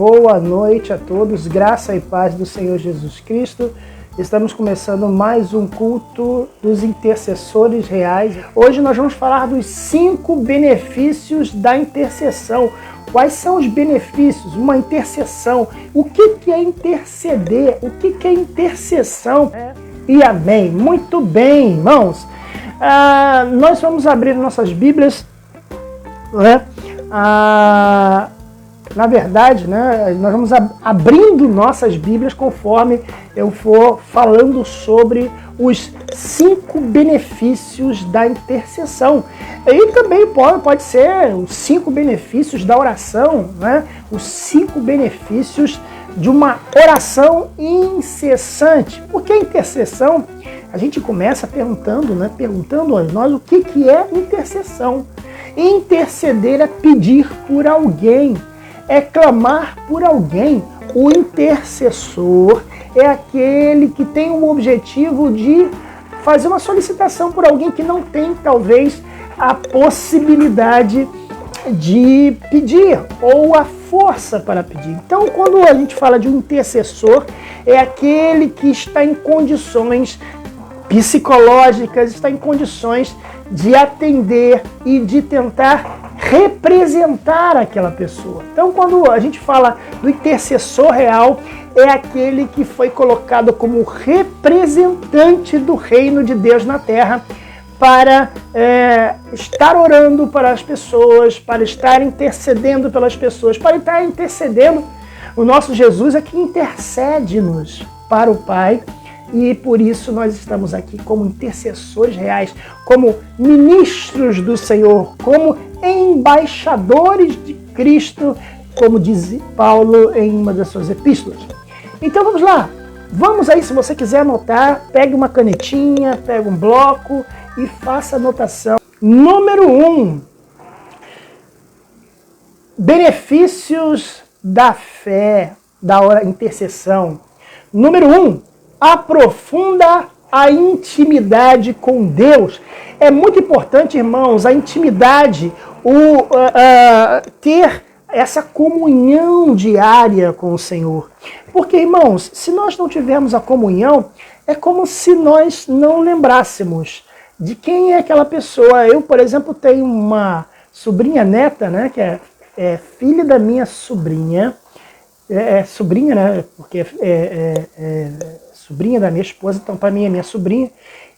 boa noite a todos, graça e paz do Senhor Jesus Cristo. Estamos começando mais um culto dos intercessores reais. Hoje nós vamos falar dos 5 benefícios da intercessão. Quais são os benefícios? Uma intercessão. O que é interceder? O que é intercessão? E amém. Muito bem, irmãos. Nós vamos abrir nossas Bíblias, né? Na verdade, né, nós vamos abrindo nossas Bíblias conforme eu for falando sobre os 5 benefícios da intercessão. E também pode ser os 5 benefícios da oração, né? Os 5 benefícios de uma oração incessante. Porque a intercessão, a gente começa perguntando a nós o que é intercessão. Interceder é pedir por alguém, é clamar por alguém. O intercessor é aquele que tem o objetivo de fazer uma solicitação por alguém que não tem, talvez, a possibilidade de pedir ou a força para pedir. Então, quando a gente fala de um intercessor, é aquele que está em condições psicológicas, está em condições de atender e de tentar representar aquela pessoa. Então, quando a gente fala do intercessor real, é aquele que foi colocado como representante do reino de Deus na terra para estar orando para as pessoas, para estar intercedendo pelas pessoas, para estar intercedendo. O nosso Jesus é que intercede-nos para o Pai. E por isso nós estamos aqui como intercessores reais, como ministros do Senhor, como embaixadores de Cristo, como diz Paulo em uma das suas epístolas. Então vamos lá, vamos aí, se você quiser anotar, pegue uma canetinha, pegue um bloco e faça anotação. Número 1, benefícios da fé, da intercessão. Número 1, aprofunda a intimidade com Deus. É muito importante, irmãos, a intimidade, ter essa comunhão diária com o Senhor. Porque, irmãos, se nós não tivermos a comunhão, é como se nós não lembrássemos de quem é aquela pessoa. Eu, por exemplo, tenho uma sobrinha neta, né, que é filha da minha sobrinha. Sobrinha, né, porque sobrinha da minha esposa, então para mim é minha sobrinha.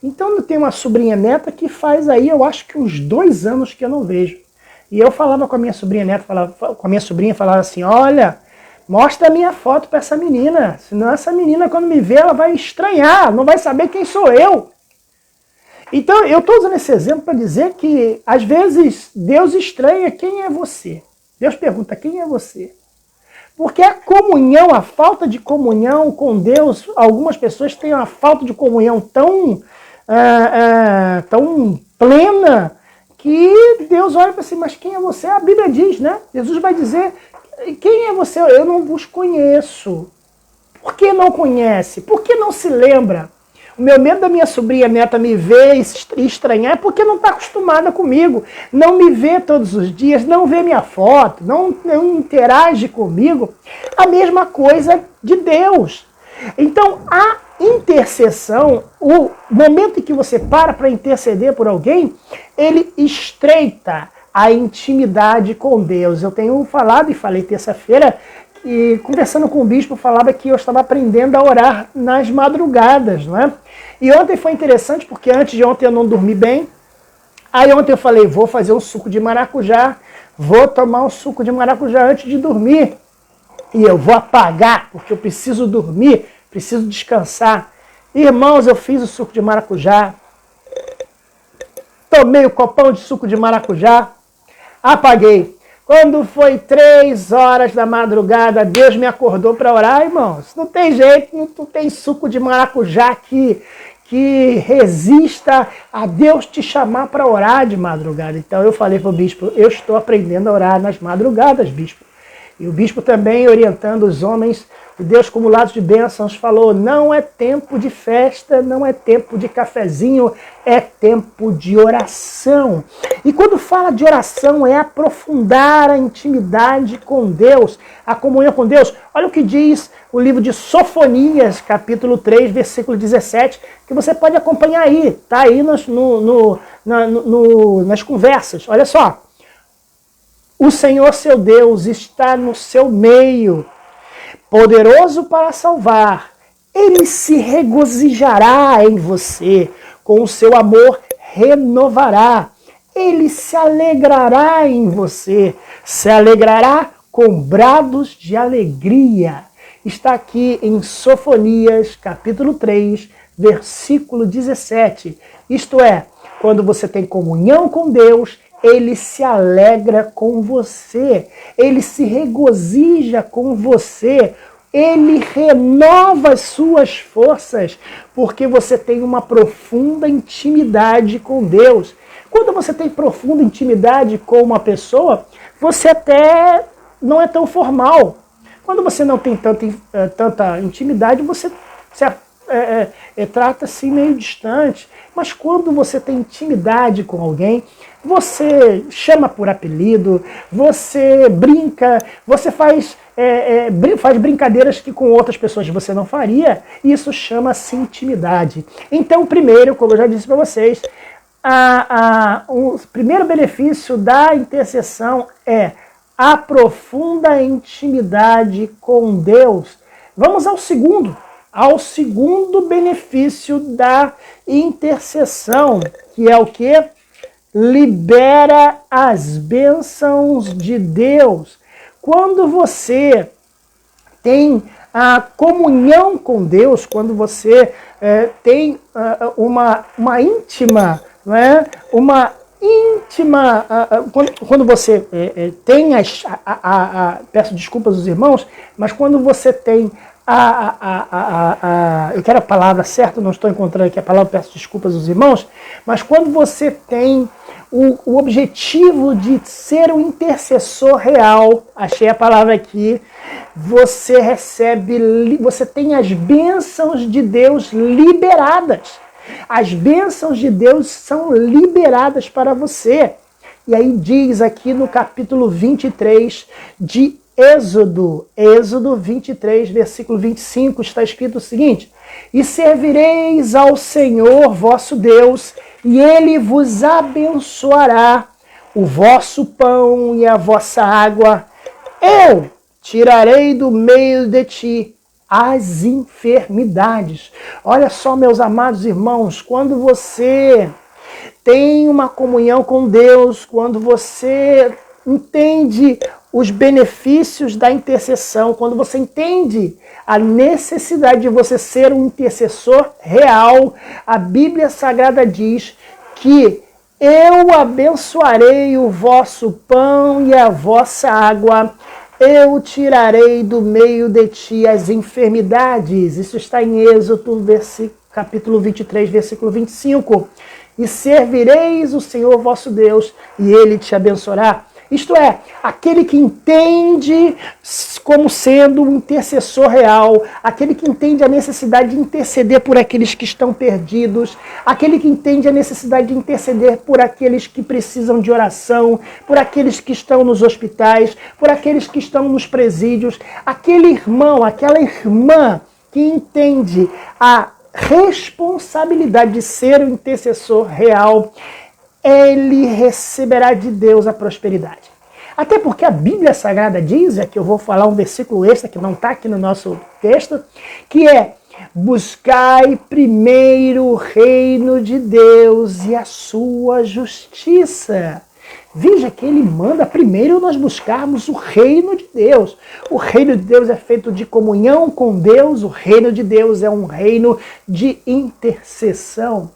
Então eu tenho uma sobrinha neta que faz aí, eu acho que uns 2 anos que eu não vejo. E eu falava com a minha sobrinha neta, falava assim, olha, mostra a minha foto para essa menina, senão essa menina quando me ver ela vai estranhar, não vai saber quem sou eu. Então eu estou usando esse exemplo para dizer que às vezes Deus estranha quem é você. Deus pergunta quem é você. Porque a comunhão, a falta de comunhão com Deus, algumas pessoas têm uma falta de comunhão tão plena que Deus olha para assim, mas quem é você? A Bíblia diz, né? Jesus vai dizer, quem é você? Eu não vos conheço. Por que não conhece? Por que não se lembra? O meu medo da minha sobrinha neta me ver e estranhar é porque não está acostumada comigo, não me vê todos os dias, não vê minha foto, não interage comigo. A mesma coisa de Deus. Então, a intercessão, o momento em que você para interceder por alguém, ele estreita a intimidade com Deus. Eu tenho falado e falei terça-feira, e conversando com o bispo, falava que eu estava aprendendo a orar nas madrugadas, não é? E ontem foi interessante, porque antes de ontem eu não dormi bem. Aí ontem eu falei, vou fazer um suco de maracujá, vou tomar um suco de maracujá antes de dormir. E eu vou apagar, porque eu preciso dormir, preciso descansar. Irmãos, eu fiz o suco de maracujá, tomei o copão de suco de maracujá, apaguei. Quando foi 3 horas da madrugada, Deus me acordou para orar, irmãos. Não tem jeito, não tem suco de maracujá que resista a Deus te chamar para orar de madrugada. Então eu falei para o bispo, eu estou aprendendo a orar nas madrugadas, bispo. E o bispo também, orientando os homens de Deus acumulados de bênçãos, falou: não é tempo de festa, não é tempo de cafezinho, é tempo de oração. E quando fala de oração, é aprofundar a intimidade com Deus, a comunhão com Deus. Olha o que diz o livro de Sofonias, capítulo 3, versículo 17, que você pode acompanhar aí, tá aí nas conversas. Olha só. O Senhor seu Deus está no seu meio, poderoso para salvar. Ele se regozijará em você, com o seu amor renovará. Ele se alegrará em você, se alegrará com brados de alegria. Está aqui em Sofonias, capítulo 3, versículo 17. Isto é, quando você tem comunhão com Deus, Ele se alegra com você, Ele se regozija com você, Ele renova as suas forças, porque você tem uma profunda intimidade com Deus. Quando você tem profunda intimidade com uma pessoa, você até não é tão formal. Quando você não tem tanta intimidade, você se trata assim meio distante. Mas quando você tem intimidade com alguém, você chama por apelido, você brinca, você faz brincadeiras que com outras pessoas você não faria. Isso chama-se intimidade. Então, primeiro, como eu já disse para vocês, o primeiro benefício da intercessão é a profunda intimidade com Deus. Vamos ao segundo benefício da intercessão, que é o quê? Libera as bênçãos de Deus. Quando você tem a comunhão com Deus, quando você tem uma íntima, não é? Uma íntima, quando você tem peço desculpas aos irmãos, mas quando você tem eu quero a palavra certa, não estou encontrando aqui a palavra, peço desculpas aos irmãos, mas quando você tem o objetivo de ser um intercessor real, achei a palavra aqui, você tem as bênçãos de Deus liberadas. As bênçãos de Deus são liberadas para você. E aí diz aqui no capítulo 23 de Êxodo 23, versículo 25, está escrito o seguinte: e servireis ao Senhor vosso Deus, e Ele vos abençoará o vosso pão e a vossa água. Eu tirarei do meio de ti as enfermidades. Olha só, meus amados irmãos, quando você tem uma comunhão com Deus, quando você entende os benefícios da intercessão, quando você entende a necessidade de você ser um intercessor real, a Bíblia Sagrada diz que eu abençoarei o vosso pão e a vossa água, eu tirarei do meio de ti as enfermidades. Isso está em Êxodo, capítulo 23, versículo 25. E servireis o Senhor vosso Deus, e Ele te abençoará. Isto é, aquele que entende como sendo um intercessor real, aquele que entende a necessidade de interceder por aqueles que estão perdidos, aquele que entende a necessidade de interceder por aqueles que precisam de oração, por aqueles que estão nos hospitais, por aqueles que estão nos presídios, aquele irmão, aquela irmã que entende a responsabilidade de ser um intercessor real, ele receberá de Deus a prosperidade. Até porque a Bíblia Sagrada diz, aqui eu vou falar um versículo extra que não está aqui no nosso texto, que é: buscai primeiro o reino de Deus e a sua justiça. Veja que ele manda primeiro nós buscarmos o reino de Deus. O reino de Deus é feito de comunhão com Deus, o reino de Deus é um reino de intercessão.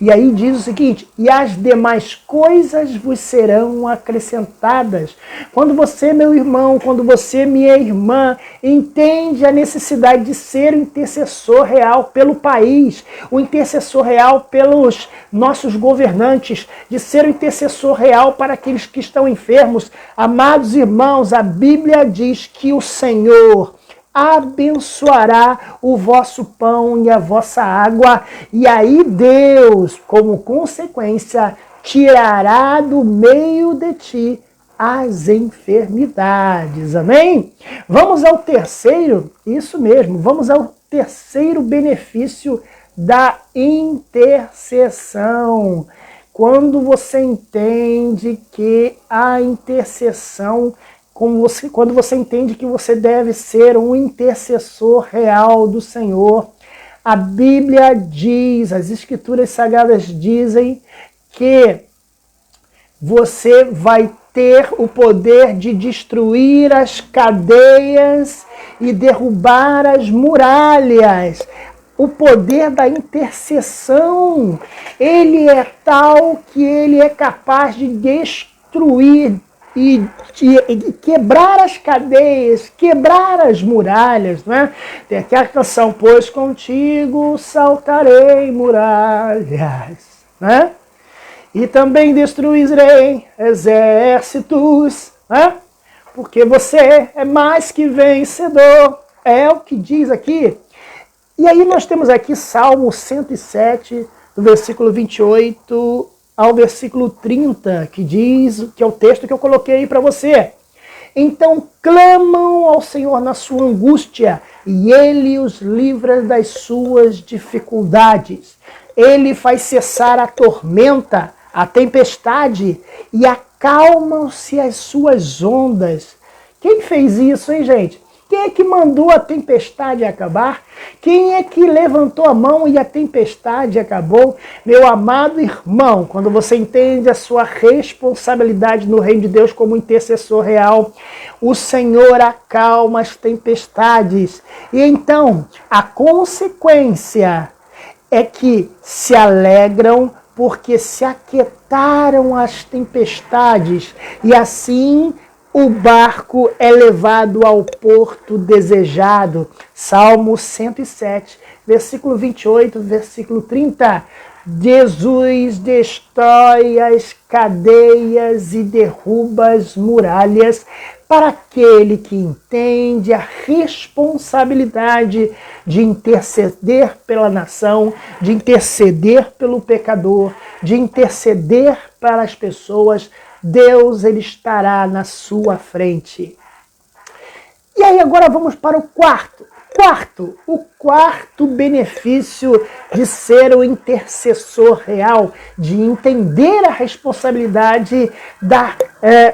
E aí diz o seguinte: e as demais coisas vos serão acrescentadas. Quando você, meu irmão, quando você, minha irmã, entende a necessidade de ser o intercessor real pelo país, o intercessor real pelos nossos governantes, de ser o intercessor real para aqueles que estão enfermos, amados irmãos, a Bíblia diz que o Senhor abençoará o vosso pão e a vossa água, e aí Deus, como consequência, tirará do meio de ti as enfermidades. Amém? Vamos ao terceiro, isso mesmo, vamos ao terceiro benefício da intercessão. Quando você entende que a intercessão, quando você entende que você deve ser um intercessor real do Senhor, a Bíblia diz, as Escrituras Sagradas dizem que você vai ter o poder de destruir as cadeias e derrubar as muralhas. O poder da intercessão, ele é tal que ele é capaz de destruir e quebrar as cadeias, quebrar as muralhas, né? Tem aqui a canção, pois contigo saltarei muralhas, né? E também destruirei exércitos, né? Porque você é mais que vencedor, é o que diz aqui. E aí nós temos aqui Salmo 107, do versículo 28 ao versículo 30, que diz, que é o texto que eu coloquei aí para você. Então clamam ao Senhor na sua angústia, e Ele os livra das suas dificuldades. Ele faz cessar a tormenta, a tempestade, e acalmam-se as suas ondas. Quem fez isso, hein, gente? Quem é que mandou a tempestade acabar? Quem é que levantou a mão e a tempestade acabou? Meu amado irmão, quando você entende a sua responsabilidade no reino de Deus como intercessor real, o Senhor acalma as tempestades. E então, a consequência é que se alegram porque se aquietaram as tempestades e assim o barco é levado ao porto desejado. Salmo 107, versículo 28, versículo 30. Jesus destrói as cadeias e derruba as muralhas para aquele que entende a responsabilidade de interceder pela nação, de interceder pelo pecador, de interceder para as pessoas. Deus, ele estará na sua frente. E aí agora vamos para o quarto. O quarto benefício de ser o intercessor real, de entender a responsabilidade da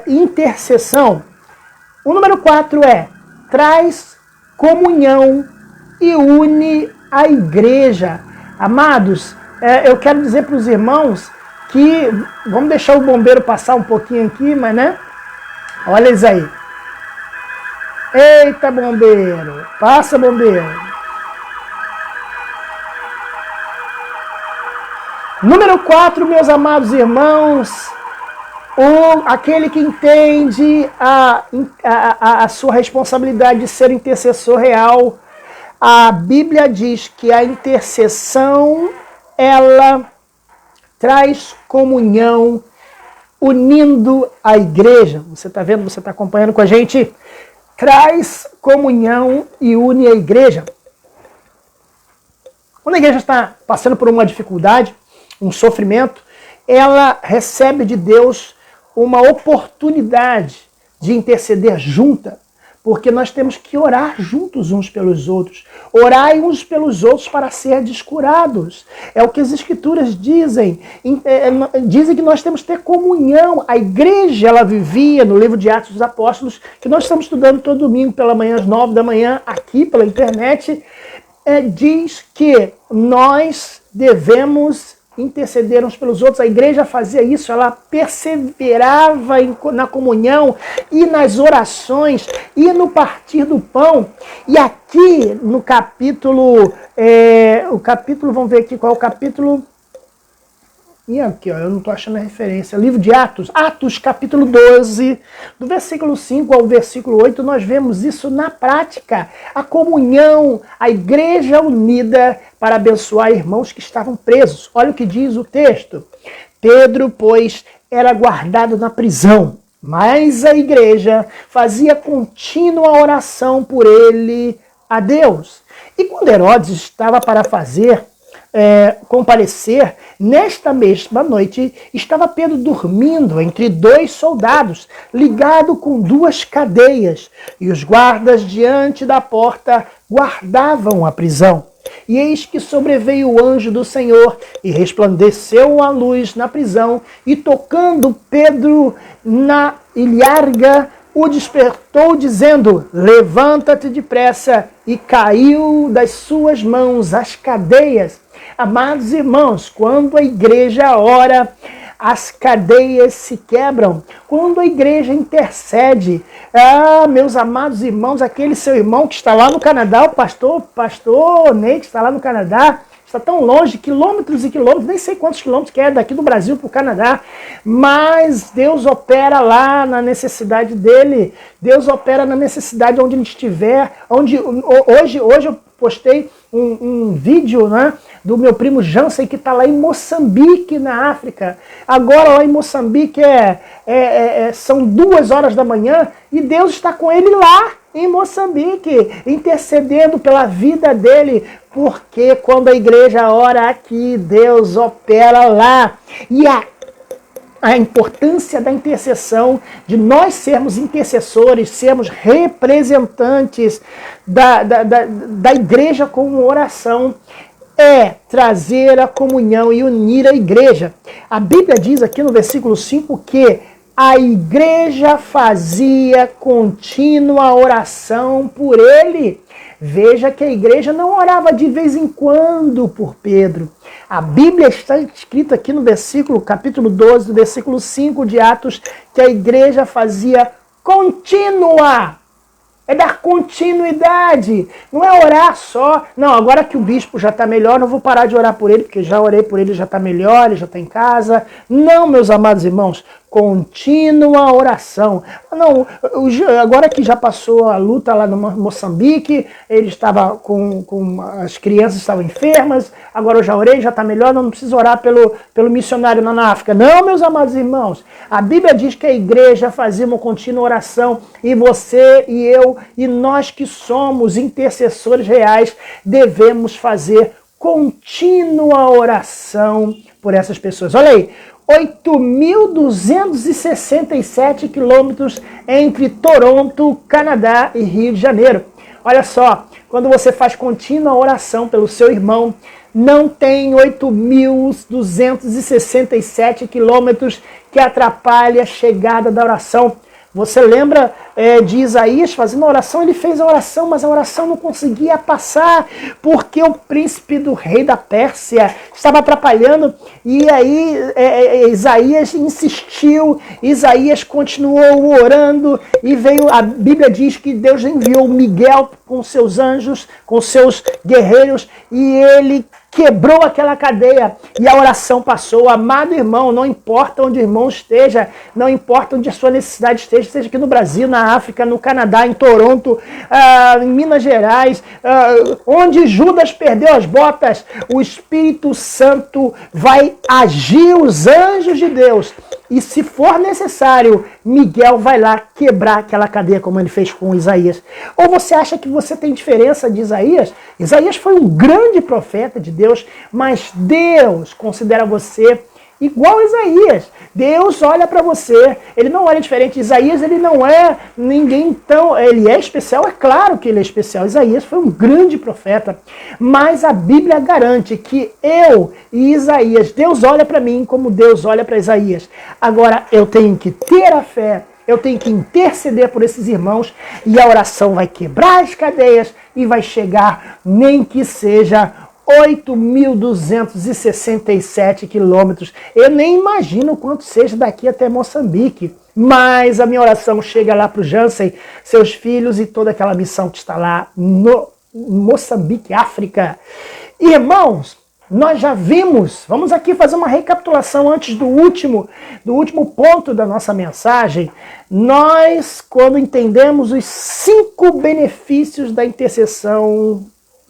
intercessão. O número 4 é: traz comunhão e une a igreja. Amados, eu quero dizer para os irmãos que, vamos deixar o bombeiro passar um pouquinho aqui, mas né? Olha eles aí. Eita, bombeiro! Passa, bombeiro! Número 4, meus amados irmãos, aquele que entende a sua responsabilidade de ser intercessor real, a Bíblia diz que a intercessão, ela traz comunhão, unindo a igreja. Você está vendo, você está acompanhando com a gente? Traz comunhão e une a igreja. Quando a igreja está passando por uma dificuldade, um sofrimento, ela recebe de Deus uma oportunidade de interceder junta, porque nós temos que orar juntos uns pelos outros. Orai uns pelos outros para serdes curados. É o que as Escrituras dizem. Dizem que nós temos que ter comunhão. A igreja, ela vivia no livro de Atos dos Apóstolos, que nós estamos estudando todo domingo pela manhã, às 9 da manhã, aqui pela internet. Diz que nós devemos interceder uns pelos outros. A igreja fazia isso, ela perseverava na comunhão e nas orações e no partir do pão. E aqui no capítulo, vamos ver aqui qual é o capítulo, E aqui, ó, eu não estou achando a referência. Livro de Atos, Atos capítulo 12, do versículo 5 ao versículo 8, nós vemos isso na prática. A comunhão, a igreja unida para abençoar irmãos que estavam presos. Olha o que diz o texto. Pedro, pois, era guardado na prisão, mas a igreja fazia contínua oração por ele a Deus. E quando Herodes estava para comparecer, nesta mesma noite, estava Pedro dormindo entre dois soldados, ligado com duas cadeias, e os guardas diante da porta guardavam a prisão. E eis que sobreveio o anjo do Senhor, e resplandeceu a luz na prisão, e tocando Pedro na ilharga, o despertou, dizendo: levanta-te depressa, e caiu das suas mãos as cadeias. Amados irmãos, quando a igreja ora, as cadeias se quebram. Quando a igreja intercede, meus amados irmãos, aquele seu irmão que está lá no Canadá, o pastor Ney, que está lá no Canadá, está tão longe, quilômetros e quilômetros, nem sei quantos quilômetros que é daqui do Brasil para o Canadá, mas Deus opera lá na necessidade dele, Deus opera na necessidade onde ele estiver, hoje eu postei um vídeo, né, do meu primo Jansen, que está lá em Moçambique, na África. Agora lá em Moçambique são 2 horas da manhã e Deus está com ele lá em Moçambique, intercedendo pela vida dele, porque quando a igreja ora aqui, Deus opera lá. E a importância da intercessão, de nós sermos intercessores, sermos representantes da igreja com oração, é trazer a comunhão e unir a igreja. A Bíblia diz aqui no versículo 5 que a igreja fazia contínua oração por ele. Veja que a igreja não orava de vez em quando por Pedro. A Bíblia está escrita aqui no capítulo 12, do versículo 5 de Atos, que a igreja fazia contínua. É dar continuidade. Não é orar só. Não, agora que o bispo já está melhor, não vou parar de orar por ele, porque já orei por ele, já está melhor, ele já está em casa. Não, meus amados irmãos, contínua oração. Não, agora que já passou a luta lá no Moçambique, ele estava as crianças estavam enfermas, agora eu já orei, já está melhor, não preciso orar pelo missionário na África. Não, meus amados irmãos, a Bíblia diz que a igreja fazia uma contínua oração, e você e eu, e nós que somos intercessores reais, devemos fazer contínua oração por essas pessoas. Olha aí, 8.267 quilômetros entre Toronto, Canadá e Rio de Janeiro. Olha só, quando você faz contínua oração pelo seu irmão, não tem 8.267 quilômetros que atrapalhe a chegada da oração. Você lembra de Isaías fazendo a oração? Ele fez a oração, mas a oração não conseguia passar, porque o príncipe do rei da Pérsia estava atrapalhando. E aí Isaías insistiu, Isaías continuou orando, e a Bíblia diz que Deus enviou Miguel com seus anjos, com seus guerreiros, e ele quebrou aquela cadeia e a oração passou. Amado irmão, não importa onde o irmão esteja, não importa onde a sua necessidade esteja, seja aqui no Brasil, na África, no Canadá, em Toronto, em Minas Gerais, onde Judas perdeu as botas, o Espírito Santo vai agir, os anjos de Deus. E se for necessário, Miguel vai lá quebrar aquela cadeia, como ele fez com Isaías. Ou você acha que você tem diferença de Isaías? Isaías foi um grande profeta de Deus, mas Deus considera você igual a Isaías. Deus olha para você, ele não olha diferente. Isaías, ele não é ninguém tão... Ele é especial, é claro que ele é especial. Isaías foi um grande profeta, mas a Bíblia garante que eu e Isaías, Deus olha para mim como Deus olha para Isaías. Agora, eu tenho que ter a fé, eu tenho que interceder por esses irmãos, e a oração vai quebrar as cadeias e vai chegar, nem que seja 8.267 quilômetros. Eu nem imagino quanto seja daqui até Moçambique. Mas a minha oração chega lá para o Jansen, seus filhos e toda aquela missão que está lá no Moçambique, África. Irmãos, nós já vimos, vamos aqui fazer uma recapitulação antes do último ponto da nossa mensagem. Nós, quando entendemos os 5 benefícios da intercessão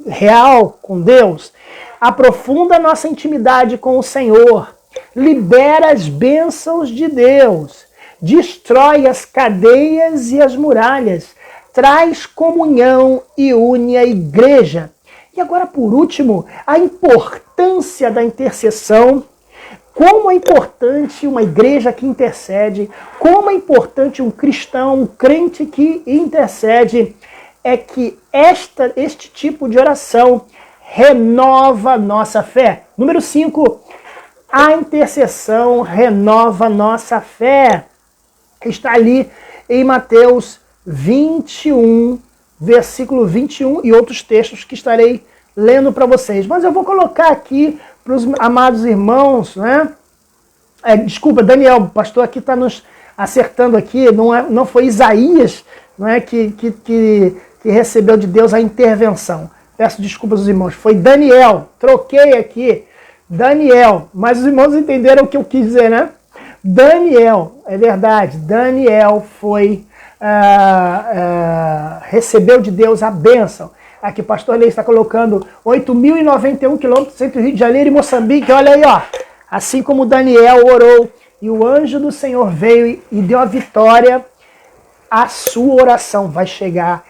real com Deus, aprofunda a nossa intimidade com o Senhor, libera as bênçãos de Deus, destrói as cadeias e as muralhas, traz comunhão e une a igreja. E agora, por último, a importância da intercessão. Como é importante uma igreja que intercede, como é importante um cristão, um crente que intercede, é que este tipo de oração renova a nossa fé. Número 5, a intercessão renova a nossa fé. Está ali em Mateus 21, versículo 21 e outros textos que estarei lendo para vocês. Mas eu vou colocar aqui para os amados irmãos, né? Desculpa, Daniel, o pastor aqui está nos acertando aqui, não foi Isaías, não é, que recebeu de Deus a intervenção. Peço desculpas aos irmãos, foi Daniel, troquei aqui, Daniel, mas os irmãos entenderam o que eu quis dizer, né? Daniel, é verdade, Daniel recebeu de Deus a bênção. Aqui o pastor Lei está colocando 8.091 quilômetros entre o Rio de Janeiro e Moçambique. Olha aí, ó. Assim como Daniel orou e o anjo do Senhor veio e deu a vitória, a sua oração vai chegar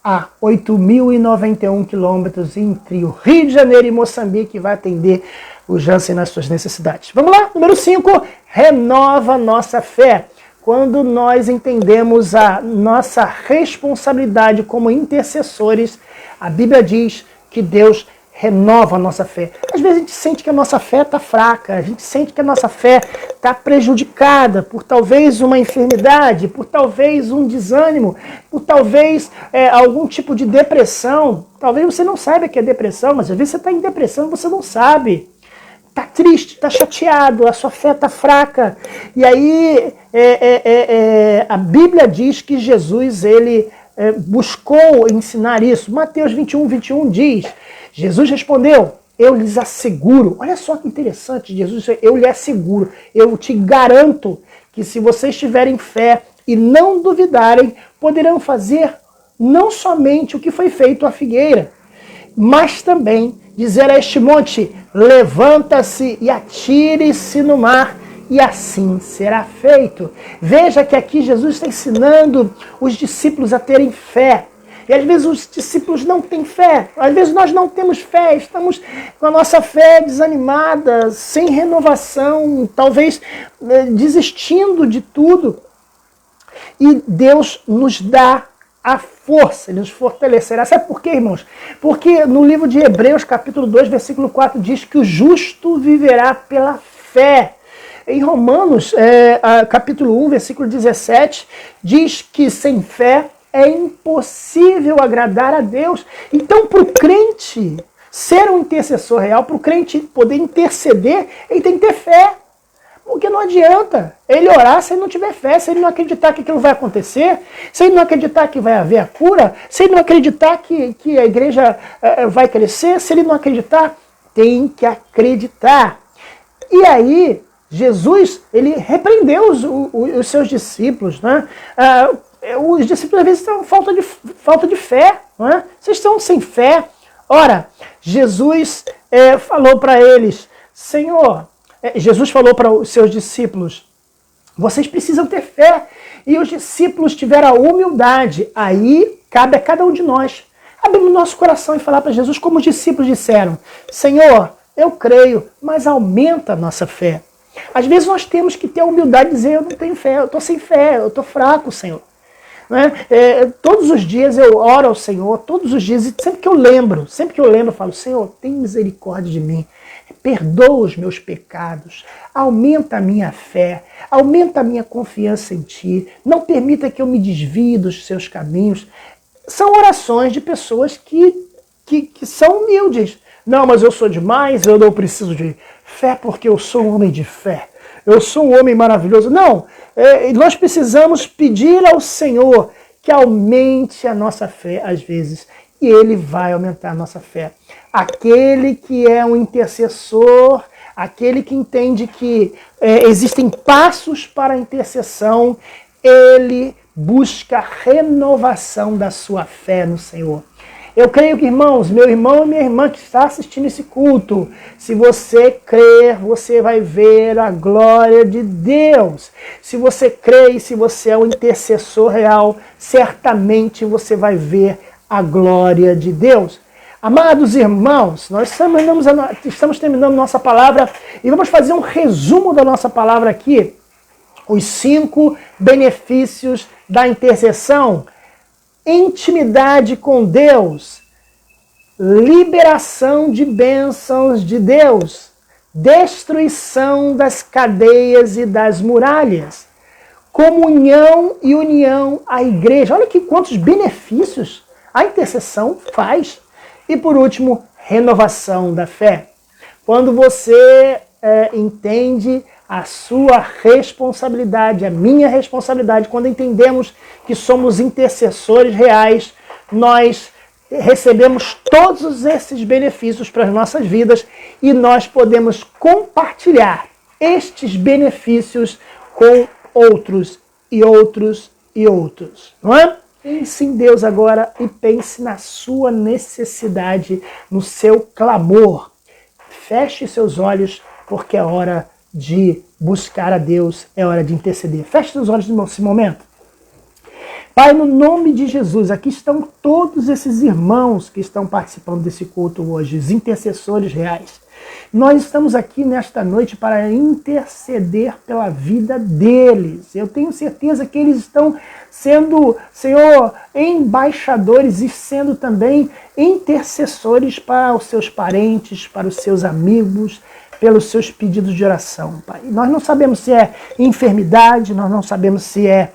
a 8.091 quilômetros entre o Rio de Janeiro e Moçambique e vai atender o Jansen nas suas necessidades. Vamos lá, número 5, renova a nossa fé. Quando nós entendemos a nossa responsabilidade como intercessores, a Bíblia diz que Deus renova a nossa fé. Às vezes a gente sente que a nossa fé está fraca, a gente sente que a nossa fé está prejudicada por talvez uma enfermidade, por talvez um desânimo, por talvez algum tipo de depressão. Talvez você não saiba que é depressão, mas às vezes você está em depressão e você não sabe. Está triste, está chateado, a sua fé está fraca. E aí a Bíblia diz que Jesus ele buscou ensinar isso. Mateus 21 diz, Jesus respondeu, eu lhes asseguro, olha só que interessante, Jesus, eu lhe asseguro, eu te garanto que se vocês tiverem fé e não duvidarem, poderão fazer não somente o que foi feito à figueira, mas também dizer a este monte, levanta-se e atire-se no mar, e assim será feito. Veja que aqui Jesus está ensinando os discípulos a terem fé. E às vezes os discípulos não têm fé. Às vezes nós não temos fé, estamos com a nossa fé desanimada, sem renovação, talvez desistindo de tudo. E Deus nos dá a força, Ele nos fortalecerá. Sabe por quê, irmãos? Porque no livro de Hebreus, capítulo 2, versículo 4, diz que o justo viverá pela fé. Em Romanos, capítulo 1, versículo 17, diz que sem fé é impossível agradar a Deus. Então, para o crente ser um intercessor real, para o crente poder interceder, ele tem que ter fé. Porque não adianta ele orar se ele não tiver fé, se ele não acreditar que aquilo vai acontecer, se ele não acreditar que vai haver a cura, se ele não acreditar que a igreja vai crescer, se ele não acreditar, tem que acreditar. E aí, Jesus, ele repreendeu os seus discípulos, né? Os discípulos às vezes estão falta de fé, não é? Vocês estão sem fé. Ora, Jesus falou para eles, Senhor, Jesus falou para os seus discípulos, vocês precisam ter fé. E os discípulos tiveram a humildade. Aí cabe a cada um de nós abrir o nosso coração e falar para Jesus, como os discípulos disseram, Senhor, eu creio, mas aumenta a nossa fé. Às vezes nós temos que ter a humildade de dizer, eu não tenho fé, eu estou sem fé, eu estou fraco, Senhor. Né? Todos os dias eu oro ao Senhor, todos os dias, e sempre que eu lembro, eu falo, Senhor, tem misericórdia de mim, perdoa os meus pecados, aumenta a minha fé, aumenta a minha confiança em Ti, não permita que eu me desvie dos Seus caminhos. São orações de pessoas que são humildes. Não, mas eu sou demais, eu não preciso de fé porque eu sou um homem de fé. Eu sou um homem maravilhoso. Não, nós precisamos pedir ao Senhor que aumente a nossa fé às vezes. e ele vai aumentar a nossa fé. Aquele que é um intercessor, aquele que entende que existem passos para a intercessão, ele busca renovação da sua fé no Senhor. Eu creio que, irmãos, meu irmão e minha irmã que está assistindo esse culto, se você crer, você vai ver a glória de Deus. Se você crê e se você é um intercessor real, certamente você vai ver a glória de Deus. Amados irmãos, nós estamos terminando nossa palavra e vamos fazer um resumo da nossa palavra aqui. Os 5 benefícios da intercessão: intimidade com Deus, liberação de bênçãos de Deus, destruição das cadeias e das muralhas, comunhão e união à igreja. Olha que quantos benefícios a intercessão faz. E por último, renovação da fé. Quando você entende a sua responsabilidade, a minha responsabilidade, quando entendemos que somos intercessores reais, nós recebemos todos esses benefícios para as nossas vidas e nós podemos compartilhar estes benefícios com outros e outros e outros, não é? Pense em Deus agora e pense na sua necessidade, no seu clamor. Feche seus olhos, porque é hora de buscar a Deus, é hora de interceder. Feche seus olhos nesse momento. Pai, no nome de Jesus, aqui estão todos esses irmãos que estão participando desse culto hoje, os intercessores reais. Nós estamos aqui nesta noite para interceder pela vida deles. Eu tenho certeza que eles estão sendo, Senhor, embaixadores e sendo também intercessores para os seus parentes, para os seus amigos, pelos seus pedidos de oração, Pai. Nós não sabemos se é enfermidade, nós não sabemos se é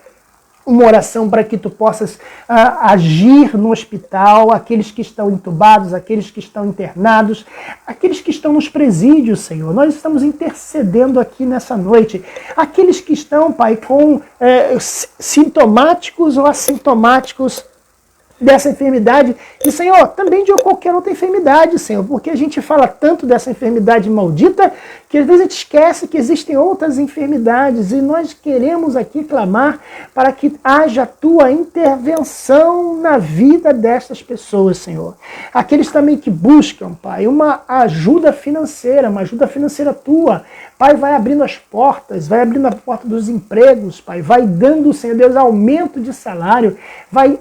uma oração para que tu possas agir no hospital, aqueles que estão entubados, aqueles que estão internados, aqueles que estão nos presídios, Senhor. Nós estamos intercedendo aqui nessa noite. Aqueles que estão, Pai, com sintomáticos ou assintomáticos dessa enfermidade, e Senhor, também de qualquer outra enfermidade, Senhor, porque a gente fala tanto dessa enfermidade maldita que às vezes a gente esquece que existem outras enfermidades e nós queremos aqui clamar para que haja a tua intervenção na vida destas pessoas, Senhor. Aqueles também que buscam, Pai, uma ajuda financeira tua, Pai, vai abrindo as portas, vai abrindo a porta dos empregos, Pai, vai dando, Senhor Deus, aumento de salário, vai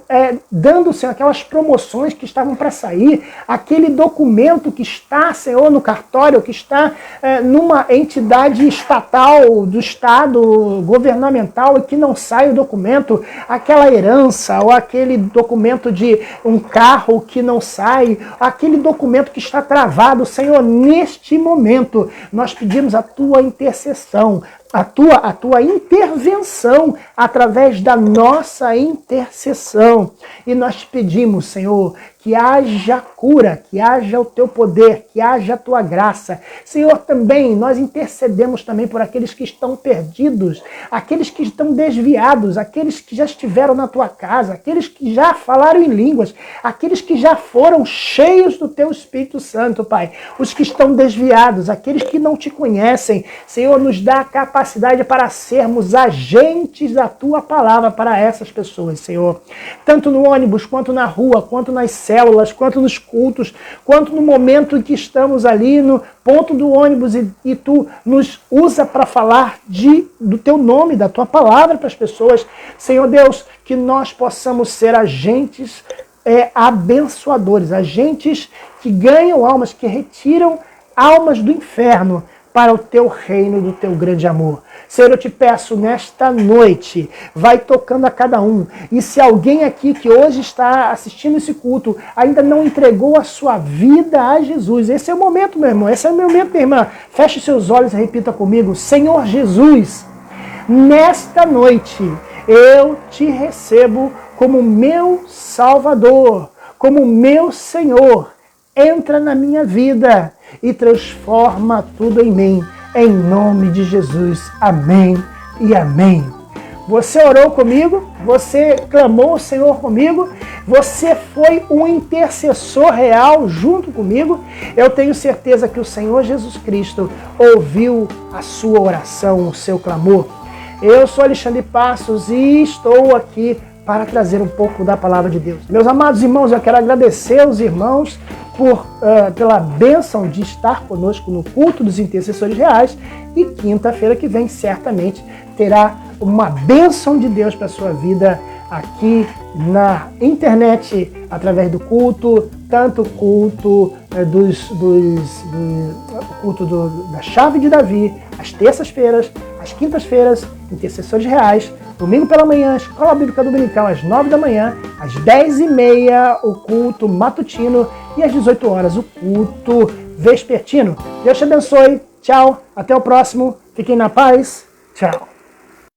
dando, Senhor, aquelas promoções que estavam para sair, aquele documento que está, Senhor, no cartório, que está numa entidade estatal, do Estado, governamental, e que não sai o documento, aquela herança, ou aquele documento de um carro que não sai, aquele documento que está travado, Senhor, neste momento, nós pedimos a tua intercessão, a tua intervenção através da nossa intercessão. E nós te pedimos, Senhor, que haja cura, que haja o teu poder, que haja a tua graça. Senhor, também nós intercedemos também por aqueles que estão perdidos, aqueles que estão desviados, aqueles que já estiveram na tua casa, aqueles que já falaram em línguas, aqueles que já foram cheios do teu Espírito Santo, Pai. Os que estão desviados, aqueles que não te conhecem. Senhor, nos dá a capacidade para sermos agentes da tua palavra para essas pessoas, Senhor. Tanto no ônibus, quanto na rua, quanto nas células, quanto nos cultos, quanto no momento em que estamos ali no ponto do ônibus e tu nos usa para falar do teu nome, da tua palavra para as pessoas. Senhor Deus, que nós possamos ser agentes abençoadores, agentes que ganham almas, que retiram almas do inferno para o teu reino do teu grande amor. Senhor, eu te peço nesta noite, vai tocando a cada um. E se alguém aqui que hoje está assistindo esse culto ainda não entregou a sua vida a Jesus, esse é o momento, meu irmão, esse é o momento, minha irmã. Feche seus olhos e repita comigo: Senhor Jesus, nesta noite eu te recebo como meu Salvador, como meu Senhor. Entra na minha vida e transforma tudo em mim. Em nome de Jesus. Amém e amém. Você orou comigo? Você clamou o Senhor comigo? Você foi um intercessor real junto comigo. Eu tenho certeza que o Senhor Jesus Cristo ouviu a sua oração, o seu clamor. Eu sou Alexandre Passos e estou aqui para trazer um pouco da palavra de Deus. Meus amados irmãos, eu quero agradecer aos irmãos pela bênção de estar conosco no culto dos intercessores reais, e quinta-feira que vem certamente terá uma bênção de Deus para a sua vida aqui na internet, através do culto, tanto o culto da chave de Davi, às terças-feiras, às quintas-feiras, intercessores reais, domingo pela manhã, escola bíblica dominical às 9 da manhã, às 10h30 o culto matutino e às 18 horas o culto vespertino. Deus te abençoe, tchau, até o próximo, fiquem na paz, tchau.